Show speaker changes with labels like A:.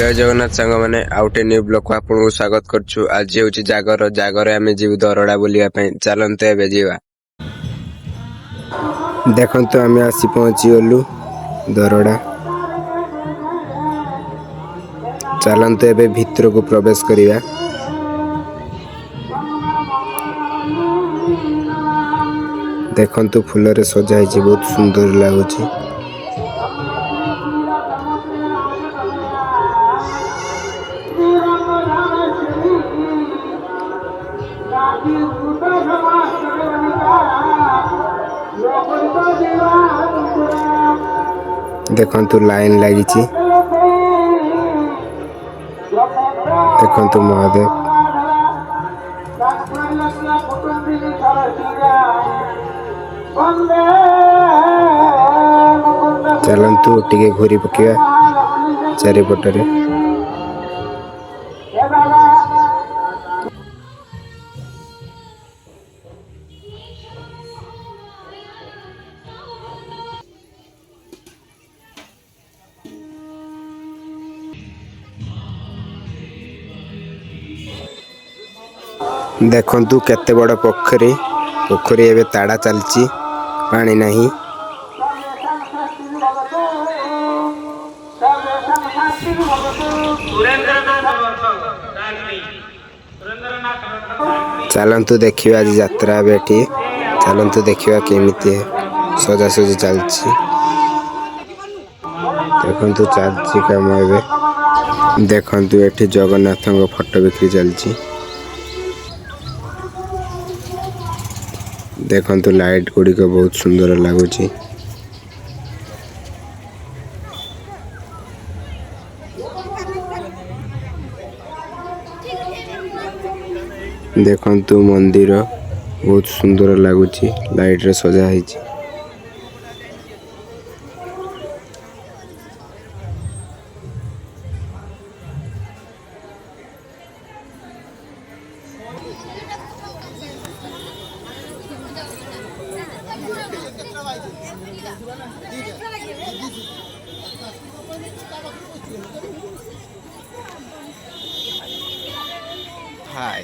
A: जय जगन्नाथ सांग मैंने आउटे न्यू ब्लॉग को आपको स्वागत करछु। आज हूँ जागर जागर आम जीव दरड़ा बुलापी चलते ए जा देखु आम आसी पहुँची गलु दरड़ा। चलते ए भितर को प्रवेश करिया। देखु फूल रे सजाई बहुत सुंदर लगुच। देखु लाइन लगी देखु महादेव चलतु टे घूरी पकड़ा चारिपटे। देखु केते बड़ पोखरी पोखरी एवं ताड़ा चलची पानी नहीं। चलतु देखिए आज यात्रा बेटी चलतु देखिए केमिति सजासजी चलची। देखु चलची कम ए देखु ये जगन्नाथ फोटो बिक्री चलची। देखु लाइट गुड़िक बहुत सुंदर लगुच। देखु मंदिर बहुत सुंदर लगुच लाइट रे सजा है। हाय